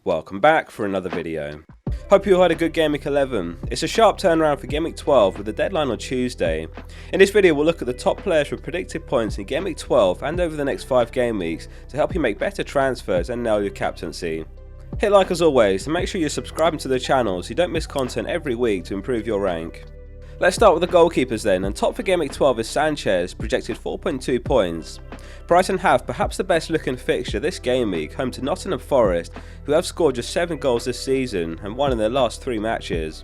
Welcome back for another video. Hope you all had a good Gameweek 11. It's a sharp turnaround for Gameweek 12 with the deadline on Tuesday. In this video we'll look at the top players with predicted points in Gameweek 12 and over the next 5 game weeks to help you make better transfers and nail your captaincy. Hit like as always and make sure you're subscribing to the channel so you don't miss content every week to improve your rank. Let's start with the goalkeepers then, and top for Gameweek 12 is Sanchez, projected 4.2 points. Brighton have perhaps the best looking fixture this game week, home to Nottingham Forest, who have scored just 7 goals this season and won in their last 3 matches.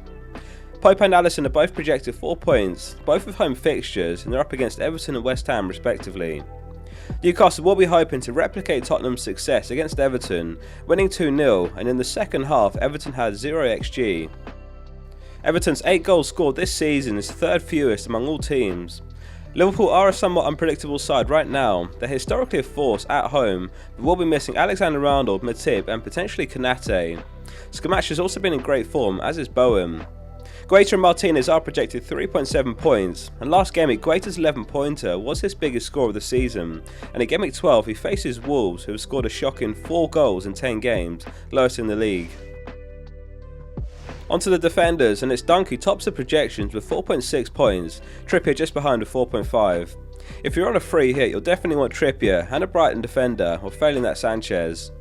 Pope and Alisson are both projected 4 points, both with home fixtures, and they're up against Everton and West Ham respectively. Newcastle will be hoping to replicate Tottenham's success against Everton, winning 2-0, and in the second half Everton had 0 XG. Everton's 8 goals scored this season is third fewest among all teams. Liverpool are a somewhat unpredictable side right now. They're historically a force at home, but will be missing Alexander-Arnold, Matip and potentially Konate. Scamacca has also been in great form, as is Bowen. Guaita and Martinez are projected 3.7 points, and last game week Guaita's 11-pointer was his biggest score of the season, and in Game Week 12 he faces Wolves, who have scored a shocking 4 goals in 10 games, lowest in the league. Onto the defenders, and it's Dunk who tops the projections with 4.6 points, Trippier just behind with 4.5. If you're on a free hit, you'll definitely want Trippier and a Brighton defender, or failing that Sanchez.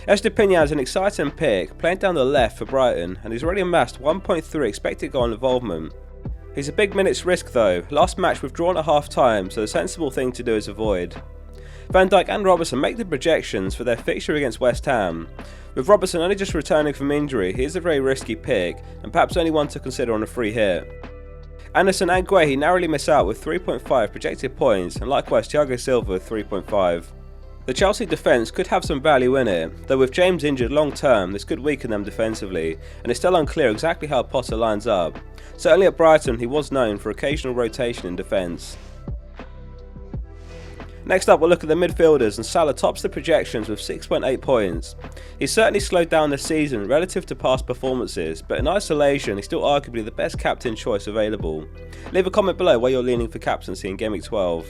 Estepinian is an exciting pick, playing down the left for Brighton, and he's already amassed 1.3 expected goal involvement. He's a big minutes risk though, last match withdrawn at half time, so the sensible thing to do is avoid. Van Dijk and Robertson make the projections for their fixture against West Ham. With Robertson only just returning from injury, he is a very risky pick, and perhaps only one to consider on a free hit. Anderson and Guehi narrowly miss out with 3.5 projected points, and likewise Thiago Silva with 3.5. The Chelsea defence could have some value in it, though with James injured long term this could weaken them defensively, and it's still unclear exactly how Potter lines up. Certainly at Brighton he was known for occasional rotation in defence. Next up we'll look at the midfielders, and Salah tops the projections with 6.8 points. He's certainly slowed down this season relative to past performances, but in isolation he's still arguably the best captain choice available. Leave a comment below where you're leaning for captaincy in Game Week 12.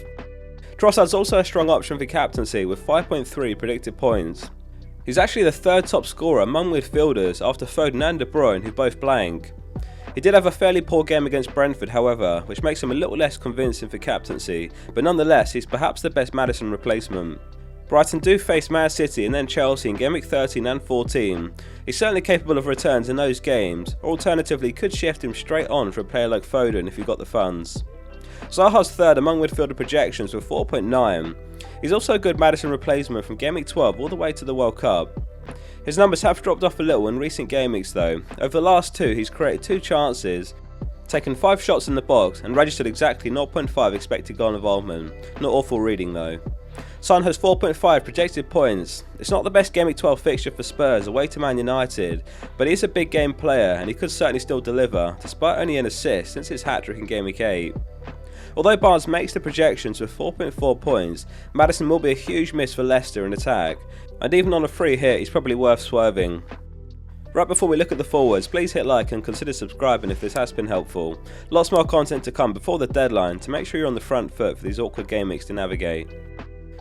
Trossard's also a strong option for captaincy with 5.3 predicted points. He's actually the third top scorer among midfielders after Foden and De Bruyne, who both blank. He did have a fairly poor game against Brentford however, which makes him a little less convincing for captaincy, but nonetheless he's perhaps the best Maddison replacement. Brighton do face Man City and then Chelsea in Game Week 13 and 14. He's certainly capable of returns in those games, or alternatively could shift him straight on for a player like Foden if you've got the funds. Zaha's third among midfielder projections with 4.9. He's also a good Maddison replacement from Game Week 12 all the way to the World Cup. His numbers have dropped off a little in recent game weeks though. Over the last 2 he's created 2 chances, taken 5 shots in the box and registered exactly 0.5 expected goal involvement. Not awful reading though. Son has 4.5 projected points. It's not the best Game Week 12 fixture for Spurs away to Man United, but he is a big game player and he could certainly still deliver, despite only an assist since his hat-trick in Game Week 8. Although Barnes makes the projections with 4.4 points, Maddison will be a huge miss for Leicester in attack, and even on a free hit he's probably worth swerving. Right before we look at the forwards, please hit like and consider subscribing if this has been helpful. Lots more content to come before the deadline to make sure you're on the front foot for these awkward game weeks to navigate.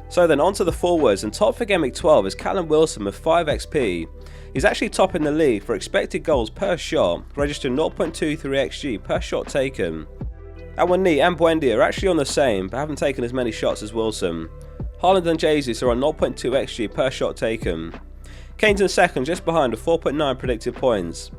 So then on to the forwards, and top for Game Week 12 is Callum Wilson with 5 XP. He's actually top in the league for expected goals per shot, registering 0.23 XG per shot taken. Awani and Buendia are actually on the same, but haven't taken as many shots as Wilson. Haaland and Jesus are on 0.2 XG per shot taken. Kane's in second, just behind with 4.9 predicted points.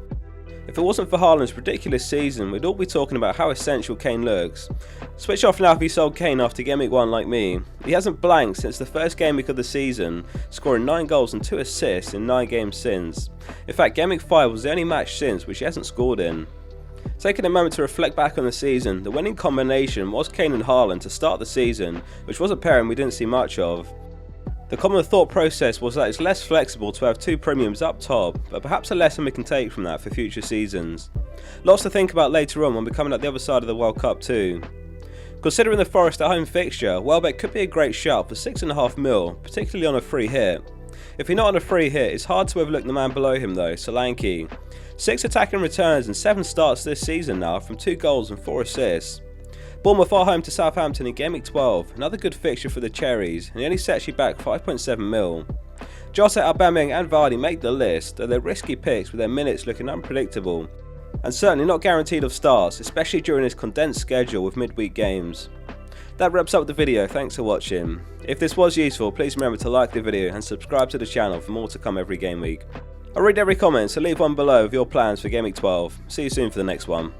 If it wasn't for Haaland's ridiculous season, we'd all be talking about how essential Kane looks. Switch off now if you sold Kane after Game Week 1 like me. He hasn't blanked since the first game week of the season, scoring 9 goals and 2 assists in 9 games since. In fact, Game Week 5 was the only match since which he hasn't scored in. Taking a moment to reflect back on the season, the winning combination was Kane and Haaland to start the season, which was a pairing we didn't see much of. The common thought process was that it's less flexible to have 2 premiums up top, but perhaps a lesson we can take from that for future seasons. Lots to think about later on when we're coming out the other side of the World Cup too. Considering the Forest at home fixture, Welbeck could be a great shout for 6.5 mil, particularly on a free hit. If you're not on a free hit, it's hard to overlook the man below him though, Solanke. 6 attacking returns and 7 starts this season now from 2 goals and 4 assists. Bournemouth are home to Southampton in Game Week 12, another good fixture for the Cherries, and he only sets you back 5.7 mil. José, Aubameyang and Vardy make the list, though they're risky picks with their minutes looking unpredictable, and certainly not guaranteed of starts, especially during this condensed schedule with midweek games. That wraps up the video, thanks for watching. If this was useful, please remember to like the video and subscribe to the channel for more to come every game week. I read every comment, so leave one below with your plans for Gameweek 12. See you soon for the next one.